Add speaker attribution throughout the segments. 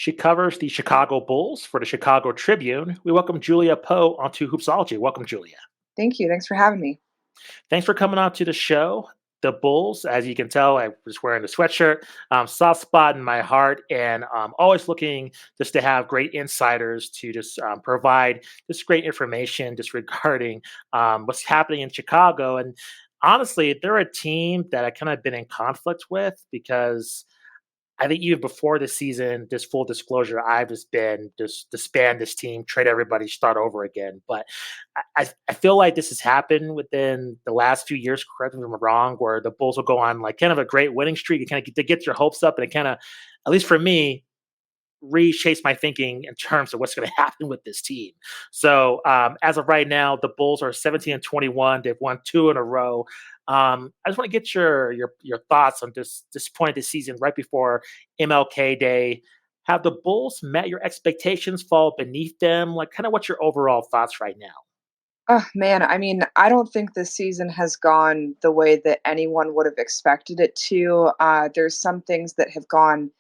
Speaker 1: She covers the Chicago Bulls for the Chicago Tribune. We welcome Julia Poe onto Hoopsology. Welcome, Julia.
Speaker 2: Thank you. Thanks for having me.
Speaker 1: Thanks for coming on to the show. The Bulls, as you can tell, I was wearing a sweatshirt, soft spot in my heart, and always looking just to have great insiders to just provide just great information just regarding what's happening in Chicago. And honestly, they're a team that I kind of been in conflict with because I think even before the season, just full disclosure, I've just been just disband this team, trade everybody, start over again. But I feel like this has happened within the last few years. Correct me if I'm wrong, where the Bulls will go on like kind of a great winning streak. You kind of get your hopes up, and it kind of, at least for me, reshapes my thinking in terms of what's going to happen with this team. So as of right now, the Bulls are 17 and 21. They've won two in a row. I just want to get your thoughts on this point of the season right before MLK Day. Have the Bulls met your expectations? Fall beneath them? Like, kind of what's your overall thoughts right now?
Speaker 2: Oh, man. I don't think this season has gone the way that anyone would have expected it to. There's some things that have gone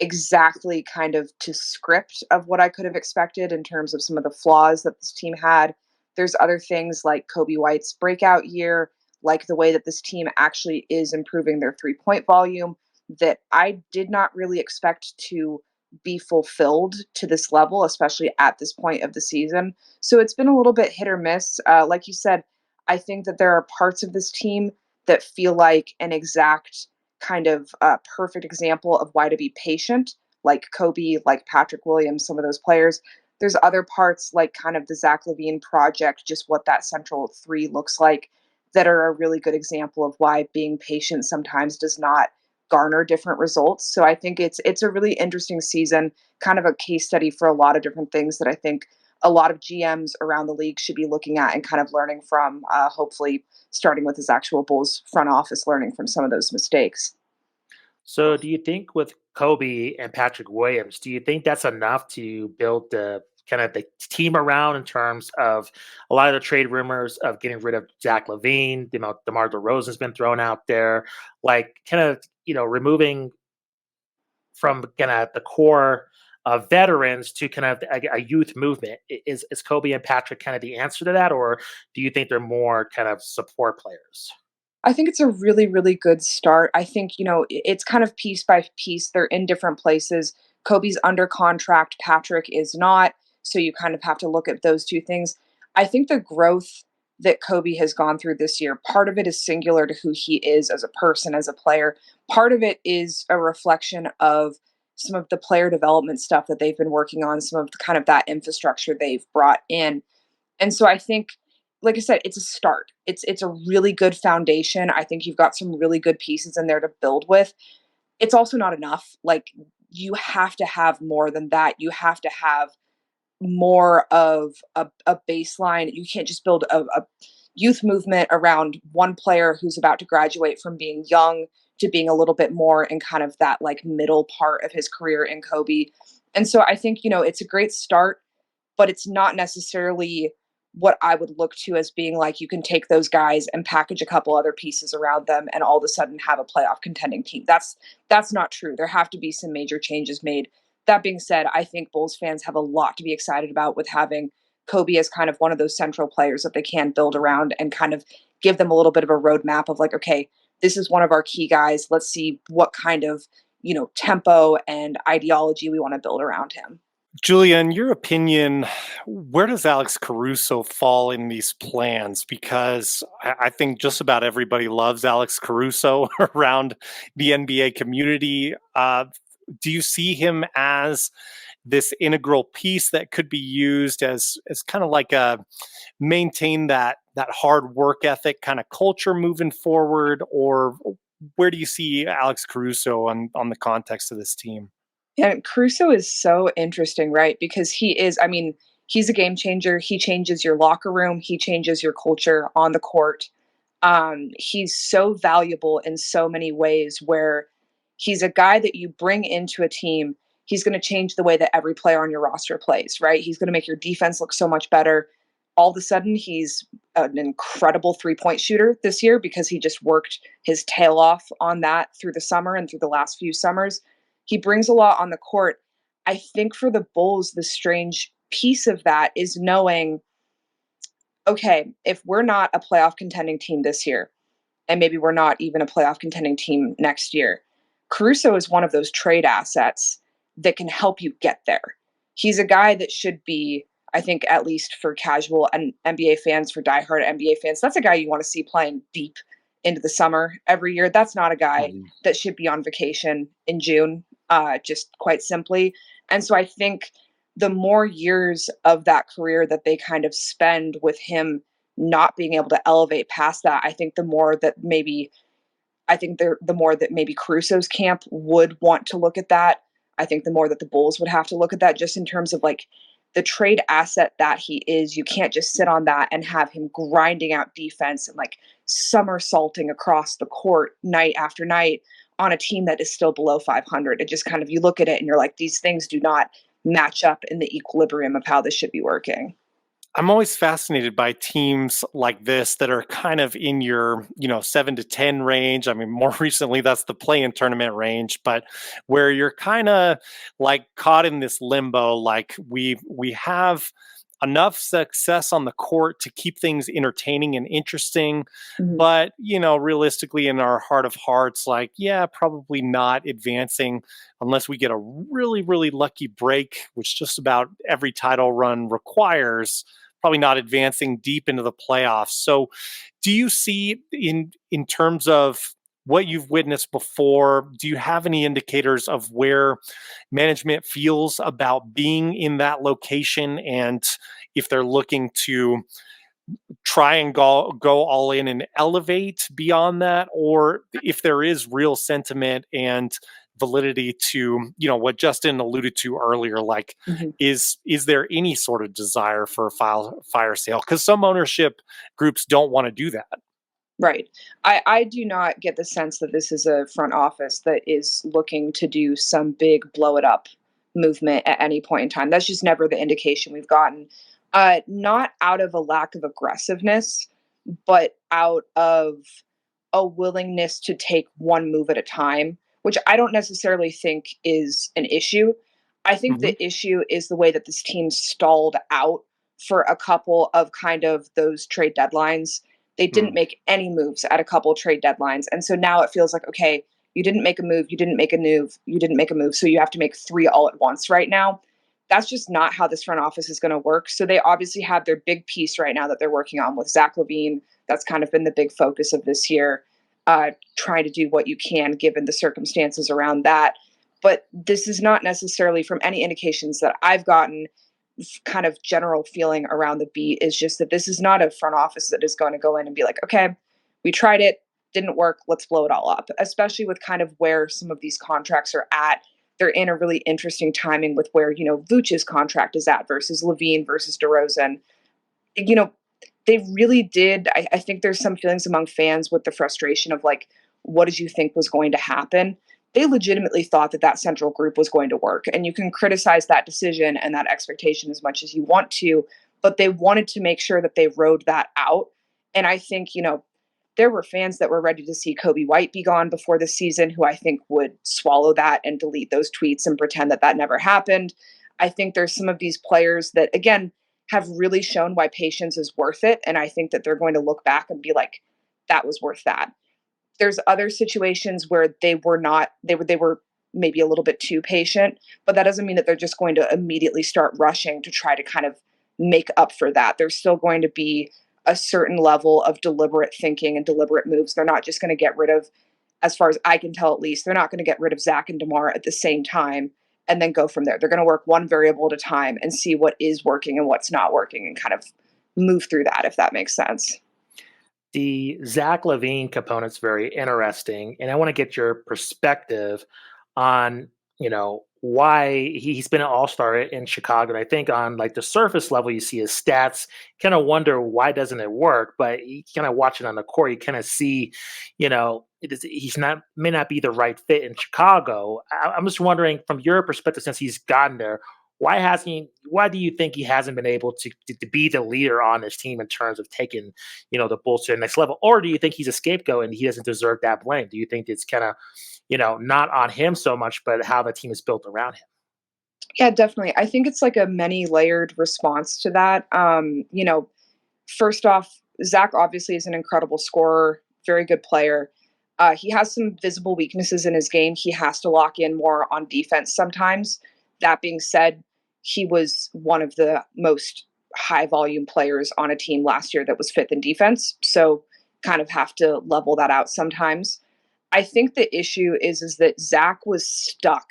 Speaker 2: exactly kind of to script of what I could have expected in terms of some of the flaws that this team had. There's other things like Kobe White's breakout year, like the way that this team actually is improving their 3-point volume that I did not really expect to be fulfilled to this level, especially at this point of the season. So it's been a little bit hit or miss. Like you said, I think that there are parts of this team that feel like an exact kind of perfect example of why to be patient, like Kobe, like Patrick Williams, some of those players. There's other parts like kind of the Zach LaVine project, just what that central three looks like, that are a really good example of why being patient sometimes does not garner different results. So I think it's a really interesting season, kind of a case study for a lot of different things that I think a lot of GMs around the league should be looking at and kind of learning from, hopefully starting with his actual Bulls front office, learning from some of those mistakes.
Speaker 1: So, do you think with Kobe and Patrick Williams, do you think that's enough to build the kind of the team around in terms of a lot of the trade rumors of getting rid of Zach LaVine, DeMar DeRozan's been thrown out there, like kind of removing from kind of the core of veterans to kind of a youth movement. Is Kobe and Patrick kind of the answer to that, or do you think they're more kind of support players?
Speaker 2: I think it's a really, really good start. I think, it's kind of piece by piece. They're in different places. Kobe's under contract, Patrick is not. So you kind of have to look at those two things. I think the growth that Kobe has gone through this year, part of it is singular to who he is as a person, as a player. Part of it is a reflection of some of the player development stuff that they've been working on, some of the kind of that infrastructure they've brought in. And so I think, like I said, it's a start. It's a really good foundation. I think you've got some really good pieces in there to build with. It's also not enough. Like, you have to have more than that. You have to have more of a baseline. You can't just build a youth movement around one player who's about to graduate from being young to being a little bit more in kind of that like middle part of his career in Kobe. And so I think, it's a great start, but it's not necessarily what I would look to as being like you can take those guys and package a couple other pieces around them and all of a sudden have a playoff contending team. That's not true. There have to be some major changes made. That being said, I think Bulls fans have a lot to be excited about with having Kobe as kind of one of those central players that they can build around and kind of give them a little bit of a roadmap of like, okay, this is one of our key guys. Let's see what kind of, tempo and ideology we want to build around him.
Speaker 3: Julia, in your opinion, where does Alex Caruso fall in these plans? Because I think just about everybody loves Alex Caruso around the NBA community. Do you see him as this integral piece that could be used as kind of like a maintain that hard work ethic kind of culture moving forward? Or where do you see Alex Caruso on the context of this team?
Speaker 2: Yeah, Caruso is so interesting, right? Because he's a game changer. He changes your locker room. He changes your culture on the court. He's so valuable in so many ways where he's a guy that you bring into a team. He's going to change the way that every player on your roster plays, right? He's going to make your defense look so much better. All of a sudden, he's an incredible 3-point shooter this year because he just worked his tail off on that through the summer and through the last few summers. He brings a lot on the court. I think for the Bulls, the strange piece of that is knowing, okay, if we're not a playoff contending team this year, and maybe we're not even a playoff contending team next year, Caruso is one of those trade assets that can help you get there. He's a guy that should be, I think, at least for casual and NBA fans, for diehard NBA fans, that's a guy you want to see playing deep into the summer every year. That's not a guy
Speaker 3: Mhm.
Speaker 2: that should be on vacation in June, just quite simply. And so I think the more years of that career that they kind of spend with him not being able to elevate past that, I think the more that maybe the more that maybe Caruso's camp would want to look at that. I think the more that the Bulls would have to look at that, just in terms of like the trade asset that he is. You can't just sit on that and have him grinding out defense and like somersaulting across the court night after night on a team that is still below 500. It just kind of, you look at it and you're like, these things do not match up in the equilibrium of how this should be working.
Speaker 3: I'm always fascinated by teams like this that are kind of in your, 7 to 10 range. I mean, more recently, that's the play-in tournament range, but where you're kind of like caught in this limbo, like we have enough success on the court to keep things entertaining and interesting,
Speaker 2: Mhm.
Speaker 3: but realistically in our heart of hearts, like, yeah, probably not advancing unless we get a really, really lucky break, which just about every title run requires, probably not advancing deep into the playoffs. So do you see in terms of what you've witnessed before, do you have any indicators of where management feels about being in that location, and if they're looking to try and go all in and elevate beyond that, or if there is real sentiment and validity to what Justin alluded to earlier, like
Speaker 2: Mhm.
Speaker 3: is there any sort of desire for a fire sale, because some ownership groups don't want to do that.
Speaker 2: Right. I do not get the sense that this is a front office that is looking to do some big blow it up movement at any point in time. That's just never the indication we've gotten. Not out of a lack of aggressiveness, but out of a willingness to take one move at a time, which I don't necessarily think is an issue. I think
Speaker 3: Hmm.
Speaker 2: the issue is the way that this team stalled out for a couple of kind of those trade deadlines. They didn't make any moves at a couple trade deadlines. And so now it feels like, okay, you didn't make a move, you didn't make a move, you didn't make a move. So you have to make three all at once right now. That's just not how this front office is going to work. So they obviously have their big piece right now that they're working on with Zach LaVine. That's kind of been the big focus of this year. Try to do what you can given the circumstances around that. But this is not necessarily, from any indications that I've gotten, kind of general feeling around the beat is just that this is not a front office that is going to go in and be like, okay, we tried it, didn't work, let's blow it all up. Especially with kind of where some of these contracts are at. They're in a really interesting timing with where, Vooch's contract is at versus LaVine versus DeRozan. You know, they really did. I think there's some feelings among fans with the frustration of like, what did you think was going to happen? They legitimately thought that that central group was going to work. And you can criticize that decision and that expectation as much as you want to, but they wanted to make sure that they rode that out. And I think, there were fans that were ready to see Kobe White be gone before the season, who I think would swallow that and delete those tweets and pretend that that never happened. I think there's some of these players that, again, have really shown why patience is worth it. And I think that they're going to look back and be like, that was worth that. There's other situations where they were not, they were maybe a little bit too patient, but that doesn't mean that they're just going to immediately start rushing to try to kind of make up for that. There's still going to be a certain level of deliberate thinking and deliberate moves. They're not just going to get rid of, as far as I can tell at least, they're not going to get rid of Zach and DeMar at the same time and then go from there. They're going to work one variable at a time and see what is working and what's not working and kind of move through that, if that makes sense.
Speaker 1: The Zach LaVine component's very interesting, and I want to get your perspective on why he's been an all-star in Chicago. And I think on like the surface level, you see his stats, kind of wonder why doesn't it work, but you kind of watch it on the court, you kind of see, he's not may not be the right fit in Chicago. I'm just wondering from your perspective, since he's gotten there, why do you think he hasn't been able to be the leader on this team in terms of taking, the Bulls to the next level? Or do you think he's a scapegoat and he doesn't deserve that blame? Do you think it's kind of, not on him so much, but how the team is built around him?
Speaker 2: Yeah, definitely. I think it's like a many layered response to that. First off, Zach obviously is an incredible scorer, very good player. He has some visible weaknesses in his game. He has to lock in more on defense sometimes. That being said, he was one of the most high volume players on a team last year that was fifth in defense. So kind of have to level that out sometimes. I think the issue is that Zach was stuck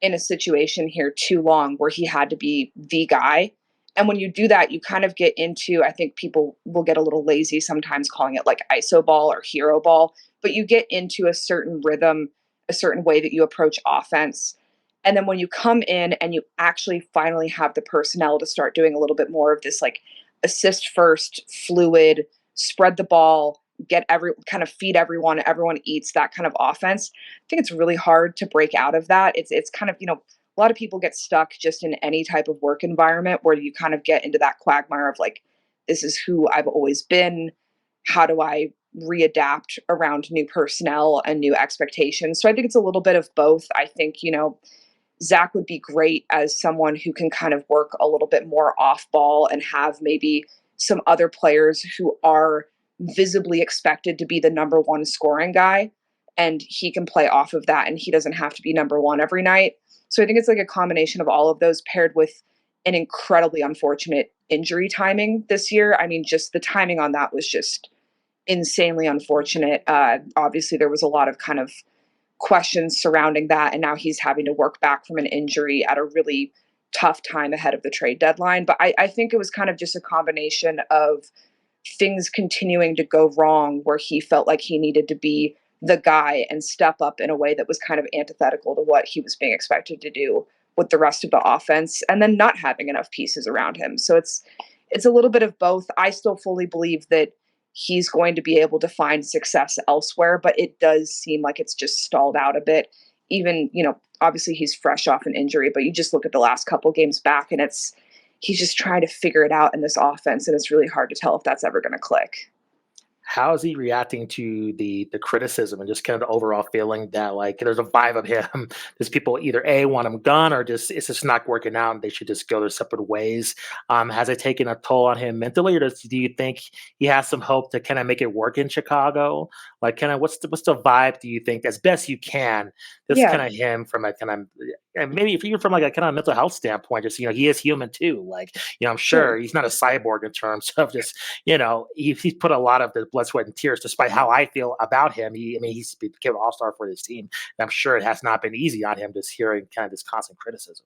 Speaker 2: in a situation here too long where he had to be the guy. And when you do that, you kind of get into, I think people will get a little lazy sometimes calling it like ISO ball or hero ball, but you get into a certain rhythm, a certain way that you approach offense. And then when you come in and you actually finally have the personnel to start doing a little bit more of this like assist first, fluid, spread the ball, get every kind of feed everyone eats that kind of offense. I think it's really hard to break out of that. It's kind of, a lot of people get stuck just in any type of work environment where you kind of get into that quagmire of like, this is who I've always been. How do I readapt around new personnel and new expectations? So I think it's a little bit of both. I think, Zach would be great as someone who can kind of work a little bit more off ball and have maybe some other players who are visibly expected to be the number one scoring guy, and he can play off of that and he doesn't have to be number one every night. So I think it's like a combination of all of those paired with an incredibly unfortunate injury timing this year. I mean, just the timing on that was just insanely unfortunate. Obviously, there was a lot of kind of questions surrounding that, and now he's having to work back from an injury at a really tough time ahead of the trade deadline. But I think it was kind of just a combination of things continuing to go wrong where he felt like he needed to be the guy and step up in a way that was kind of antithetical to what he was being expected to do with the rest of the offense, and then not having enough pieces around him. So it's a little bit of both. I still fully believe that he's going to be able to find success elsewhere, but it does seem like it's just stalled out a bit. Even, obviously he's fresh off an injury, but you just look at the last couple games back and he's just trying to figure it out in this offense, and it's really hard to tell if that's ever going to click.
Speaker 1: How is he reacting to the criticism and just kind of the overall feeling that like there's a vibe of him? Does people either A want him gone or just it's just not working out and they should just go their separate ways? Has it taken a toll on him mentally, or do you think he has some hope to kind of make it work in Chicago? Like, kind of what's the vibe? Do you think as best you can? Just
Speaker 2: Yeah,
Speaker 1: kind of him from a kind of and maybe if you're from like a kind of mental health standpoint, just he is human too. Like I'm sure
Speaker 2: sure.
Speaker 1: he's not a cyborg in terms of just he's put a lot of the blood, sweat, and tears. Despite how I feel about him, he's became an all star for this team. And I'm sure it has not been easy on him just hearing kind of this constant criticism.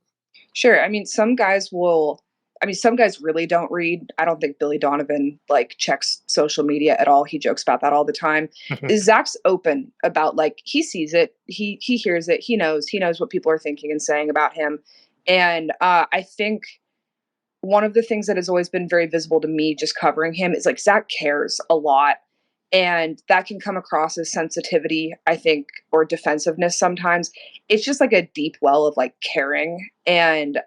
Speaker 2: Sure. Some guys really don't read. I don't think Billy Donovan like checks social media at all. He jokes about that all the time. Zach's open about like he sees it, he hears it, he knows what people are thinking and saying about him. And I think one of the things that has always been very visible to me just covering him is like Zach cares a lot. And that can come across as sensitivity, I think, or defensiveness sometimes. It's just like a deep well of like caring. And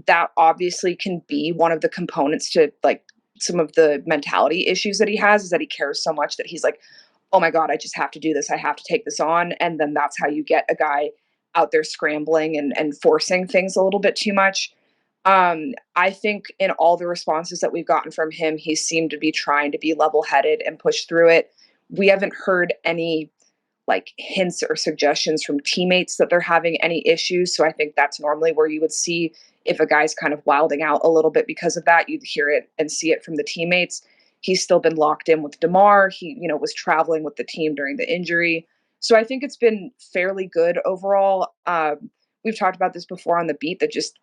Speaker 2: that obviously can be one of the components to like some of the mentality issues that he has, is that he cares so much that he's like, oh my God, I just have to do this. I have to take this on. And then that's how you get a guy out there scrambling and forcing things a little bit too much. I think in all the responses that we've gotten from him, he seemed to be trying to be level headed and push through it. We haven't heard any like hints or suggestions from teammates that they're having any issues. So I think that's normally where you would see if a guy's kind of wilding out a little bit because of that, you'd hear it and see it from the teammates. He's still been locked in with DeMar. He, was traveling with the team during the injury. So I think it's been fairly good overall. We've talked about this before on the beat, that just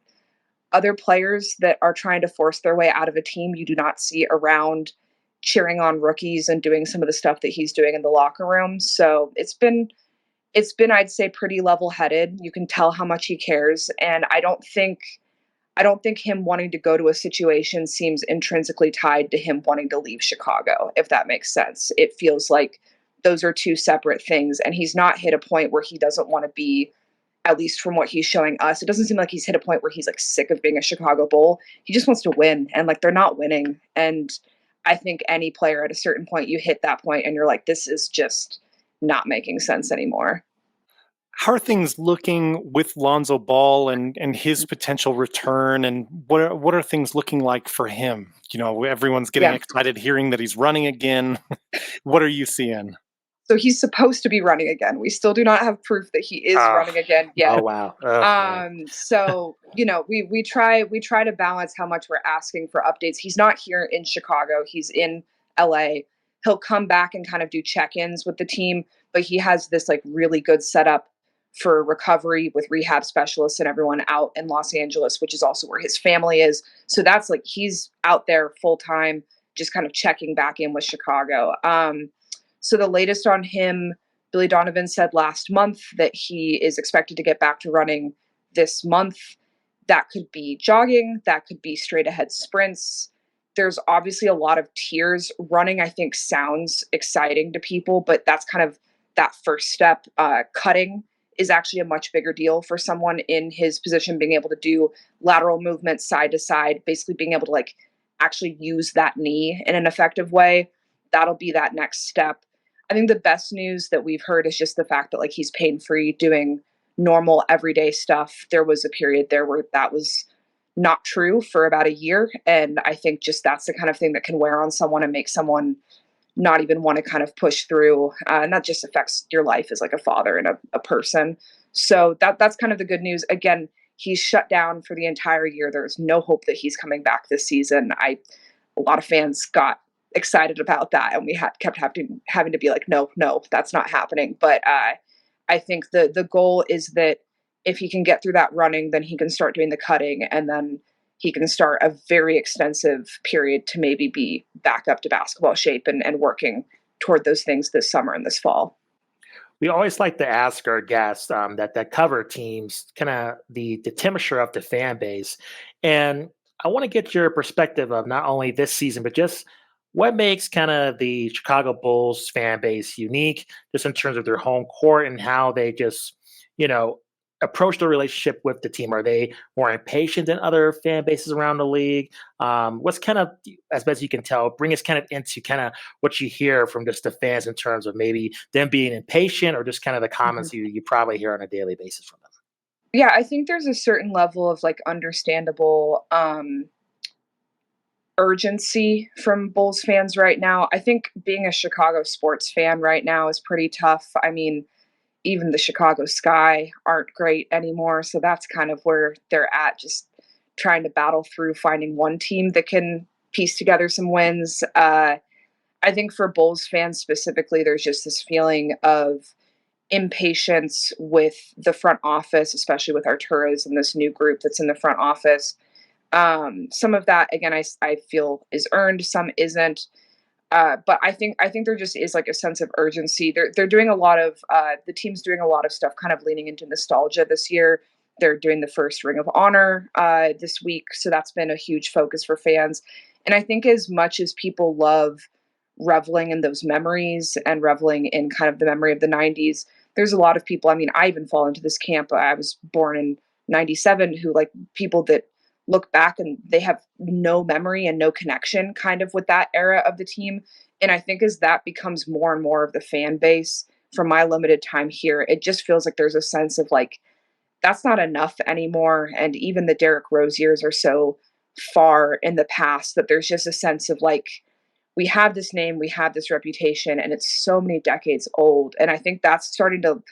Speaker 2: other players that are trying to force their way out of a team you do not see around cheering on rookies and doing some of the stuff that he's doing in the locker room. So it's been I'd say pretty level-headed. You can tell how much he cares, and I don't think him wanting to go to a situation seems intrinsically tied to him wanting to leave Chicago, if that makes sense. It feels like those are two separate things, and he's not hit a point where he doesn't want to be, at least from what he's showing us. It doesn't seem like he's hit a point where he's like sick of being a Chicago Bull. He just wants to win, and like they're not winning. And I think any player at a certain point, you hit that point and you're like, this is just not making sense anymore.
Speaker 3: How are things looking with Lonzo Ball and his potential return, and what are things looking like for him? Everyone's getting
Speaker 2: Yeah.
Speaker 3: excited hearing that he's running again. What are you seeing?
Speaker 2: So he's supposed to be running again. We still do not have proof that he is
Speaker 1: Oh,
Speaker 2: running again
Speaker 1: oh
Speaker 2: yet.
Speaker 1: wow. Oh man.
Speaker 2: So we try to balance how much we're asking for updates. He's not here in Chicago. He's in LA. He'll come back and kind of do check-ins with the team, but he has this like really good setup for recovery with rehab specialists and everyone out in Los Angeles, which is also where his family is. So that's like he's out there full time, just kind of checking back in with Chicago. So the latest on him, Billy Donovan said last month that he is expected to get back to running this month. That could be jogging, that could be straight ahead sprints. There's obviously a lot of tiers. Running, I think, sounds exciting to people, but that's kind of that first step. Cutting is actually a much bigger deal for someone in his position, being able to do lateral movements side to side, basically being able to like actually use that knee in an effective way. That'll be that next step. I think the best news that we've heard is just the fact that like he's pain free doing normal everyday stuff. There was a period there where that was not true for about a year. And I think just that's the kind of thing that can wear on someone and make someone not even want to kind of push through. And that just affects your life as like a father and a person. So that's kind of the good news. Again, he's shut down for the entire year. There's no hope that he's coming back this season. A lot of fans got excited about that, and we kept having to be like, no, that's not happening. But I think the goal is that if he can get through that running, then he can start doing the cutting, and then he can start a very extensive period to maybe be back up to basketball shape and working toward those things this summer and this fall.
Speaker 1: We always like to ask our guests that cover teams, kind of the temperature of the fan base, and I want to get your perspective of not only this season, but just what makes kind of the Chicago Bulls fan base unique, just in terms of their home court and how they just, you know, approach the relationship with the team. Are they more impatient than other fan bases around the league? What's kind of, as best you can tell, bring us kind of into kind of what you hear from just the fans in terms of maybe them being impatient or just kind of the
Speaker 2: Mhm.
Speaker 1: comments you probably hear on a daily basis from them.
Speaker 2: Yeah, I think there's a certain level of like understandable urgency from Bulls fans right now. I think being a Chicago sports fan right now is pretty tough. I mean, even the Chicago Sky aren't great anymore, so that's kind of where they're at, just trying to battle through finding one team that can piece together some wins. I think for Bulls fans specifically, there's just this feeling of impatience with the front office, especially with Arturas and this new group that's in the front office. Some of that, again, I feel is earned, some isn't. But I think there just is like a sense of urgency. They're doing a lot of the team's doing a lot of stuff, kind of leaning into nostalgia this year. They're doing the first Ring of Honor this week, so that's been a huge focus for fans. And I think as much as people love reveling in those memories and reveling in kind of the memory of the '90s, there's a lot of people. I mean, I even fall into this camp. I was born in '97, who like people that look back and they have no memory and no connection kind of with that era of the team. And I think as that becomes more and more of the fan base from my limited time here, it just feels like there's a sense of like, that's not enough anymore. And even the Derrick Rose years are so far in the past that there's just a sense of like, we have this name, we have this reputation, and it's so many decades old. And I think that's starting to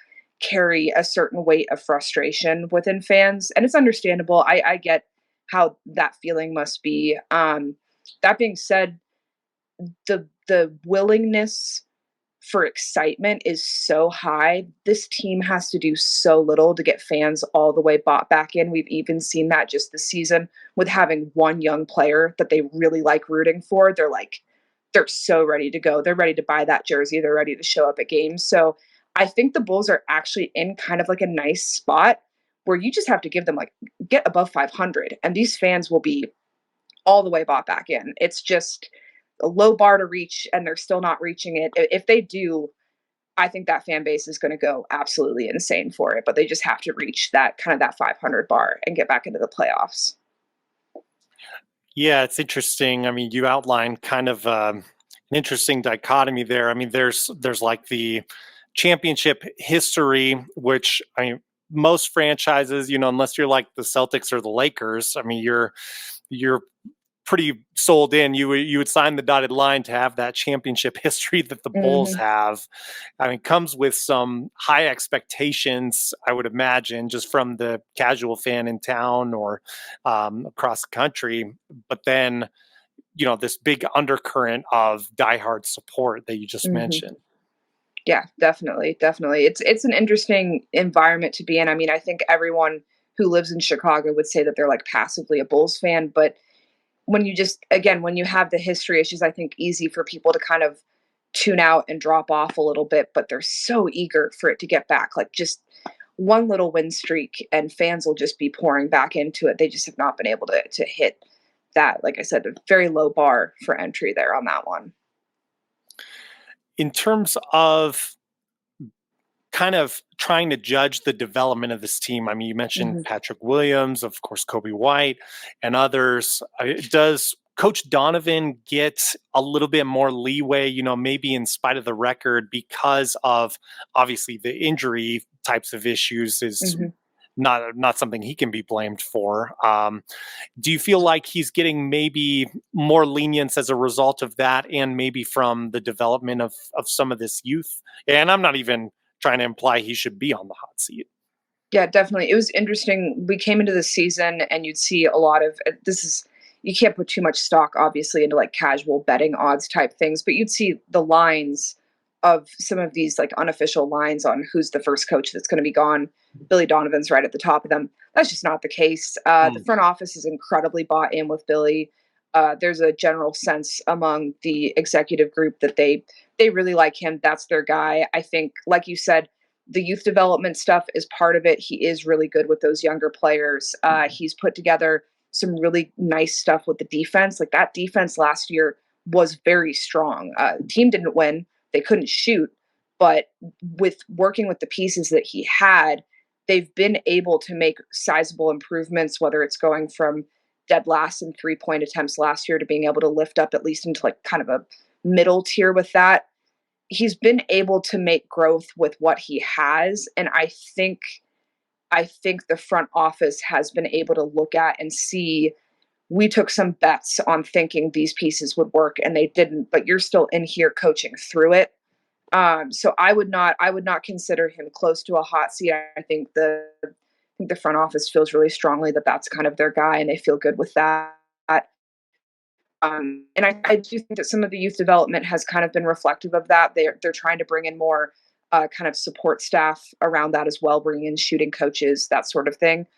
Speaker 2: carry a certain weight of frustration within fans. And it's understandable. I get how that feeling must be. That being said, the willingness for excitement is so high. This team has to do so little to get fans all the way bought back in. We've even seen that just this season with having one young player that they really like rooting for. They're so ready to go. They're ready to buy that jersey. They're ready to show up at games. So I think the Bulls are actually in kind of like a nice spot where you just have to give them like get above 500 and these fans will be all the way bought back in. It's just a low bar to reach and they're still not reaching it. If they do, I think that fan base is going to go absolutely insane for it, but they just have to reach that kind of that 500 bar and get back into the playoffs.
Speaker 3: Yeah, it's interesting. I mean, you outlined kind of an interesting dichotomy there. I mean, there's like the championship history, which I mean, most franchises, unless you're like the Celtics or the Lakers, I mean, you're pretty sold in. You would sign the dotted line to have that championship history that the Bulls
Speaker 2: Mhm.
Speaker 3: have. I mean, comes with some high expectations, I would imagine, just from the casual fan in town or across the country. But then, this big undercurrent of diehard support that you just
Speaker 2: Mhm.
Speaker 3: mentioned.
Speaker 2: Yeah, definitely, definitely. It's an interesting environment to be in. I mean, I think everyone who lives in Chicago would say that they're like passively a Bulls fan, but when you just again, when you have the history, it's just I think easy for people to kind of tune out and drop off a little bit, but they're so eager for it to get back. Like just one little win streak and fans will just be pouring back into it. They just have not been able to hit that, like I said, a very low bar for entry there on that one.
Speaker 3: In terms of kind of trying to judge the development of this team, I mean, you mentioned
Speaker 2: Mhm.
Speaker 3: Patrick Williams, of course, Kobe White, and others. Does Coach Donovan get a little bit more leeway, maybe in spite of the record, because of obviously the injury types of issues is
Speaker 2: Mhm.
Speaker 3: not something he can be blamed for. Do you feel like he's getting maybe more lenience as a result of that, and maybe from the development of some of this youth? And I'm not even trying to imply he should be on the hot seat.
Speaker 2: Yeah, definitely. It was interesting. We came into the season and you'd see a lot of this is you can't put too much stock obviously into like casual betting odds type things, but you'd see the lines of some of these like unofficial lines on who's the first coach that's going to be gone. Billy Donovan's right at the top of them. That's just not the case. The
Speaker 3: Mm.
Speaker 2: front office is incredibly bought in with Billy. There's a general sense among the executive group that they really like him. That's their guy. I think, like you said, the youth development stuff is part of it. He is really good with those younger players. He's put together some really nice stuff with the defense. Like that defense last year was very strong. The team didn't win, they couldn't shoot, but with working with the pieces that he had, they've been able to make sizable improvements, whether it's going from dead last in 3-point attempts last year to being able to lift up at least into like kind of a middle tier with that. He's been able to make growth with what he has, and I think the front office has been able to look at and see we took some bets on thinking these pieces would work and they didn't, but you're still in here coaching through it. So I would not consider him close to a hot seat. I think the front office feels really strongly that that's kind of their guy and they feel good with that. And I do think that some of the youth development has kind of been reflective of that. They're trying to bring in more kind of support staff around that as well, bringing in shooting coaches, that sort of thing.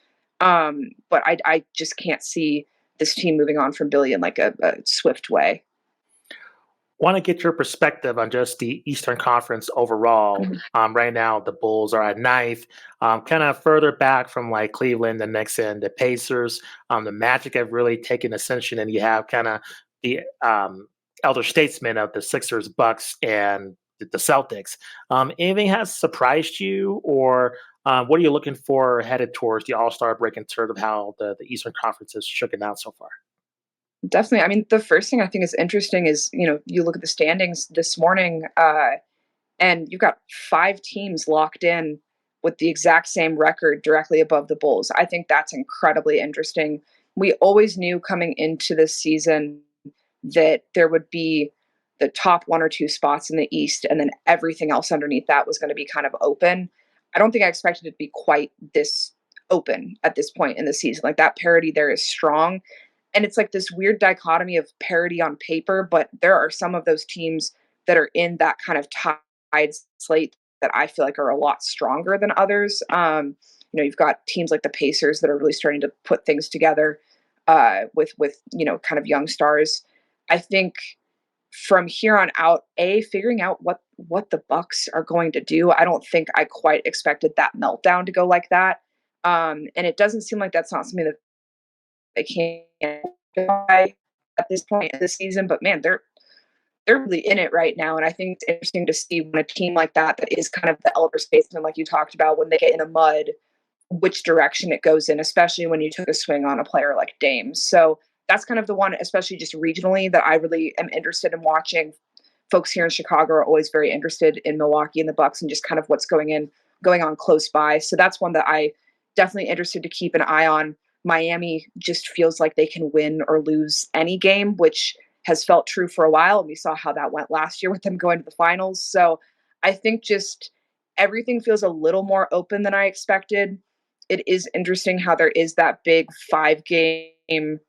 Speaker 2: But I just can't see this team moving on from Billy in like a swift way.
Speaker 1: Want to get your perspective on just the Eastern Conference overall.
Speaker 2: Mhm.
Speaker 1: Right now, the Bulls are at ninth, kind of further back from like Cleveland, the Knicks, and the Pacers. The Magic have really taken ascension, and you have kind of the elder statesmen of the Sixers, Bucks, and the Celtics. Anything has surprised you, or what are you looking for headed towards the All Star break in terms of how the Eastern Conference has shaken out so far?
Speaker 2: Definitely. I mean, the first thing I think is interesting is, you look at the standings this morning, and you've got 5 teams locked in with the exact same record directly above the Bulls. I think that's incredibly interesting. We always knew coming into this season that there would be the top 1 or 2 spots in the East, and then everything else underneath that was going to be kind of open. I don't think I expected it to be quite this open at this point in the season. Like that parity there is strong. And it's like this weird dichotomy of parity on paper, but there are some of those teams that are in that kind of tied slate that I feel like are a lot stronger than others. You've got teams like the Pacers that are really starting to put things together with kind of young stars. I think from here on out, figuring out what the Bucks are going to do. I don't think I quite expected that meltdown to go like that. And it doesn't seem like that's not something that they can't buy at this point in the season. But man, they're really in it right now, and I think it's interesting to see when a team like that is kind of the elder statesman, like you talked about, when they get in a mud, which direction it goes in, especially when you took a swing on a player like Dame. So that's kind of the one, especially just regionally, that I really am interested in watching folks here in Chicago are always very interested in Milwaukee and the Bucks and just kind of what's going on close by. So that's one that I definitely interested to keep an eye on. Miami just feels like they can win or lose any game, which has felt true for a while. And we saw how that went last year with them going to the finals. So I think just everything feels a little more open than I expected. It is interesting how there is that big 5 game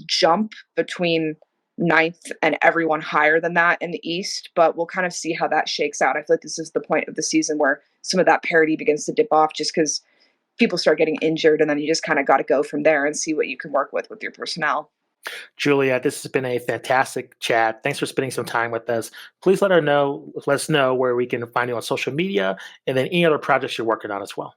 Speaker 2: jump between ninth and everyone higher than that in the East, but we'll kind of see how that shakes out. I feel like this is the point of the season where some of that parity begins to dip off just because people start getting injured, and then you just kind of got to go from there and see what you can work with your personnel.
Speaker 1: Julia, this has been a fantastic chat. Thanks for spending some time with us. Please let us know where we can find you on social media and then any other projects you're working on as well.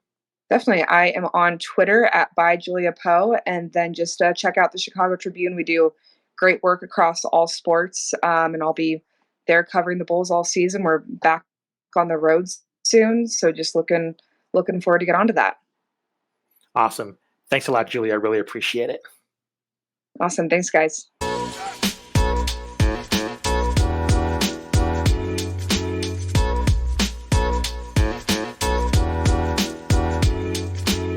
Speaker 2: Definitely. I am on Twitter at by Julia Poe, and then just check out the Chicago Tribune. We do great work across all sports, and I'll be there covering the Bulls all season. We're back on the roads soon, so just looking forward to get onto that.
Speaker 1: Awesome. Thanks a lot, Julia. I really appreciate it.
Speaker 2: Awesome. Thanks, guys.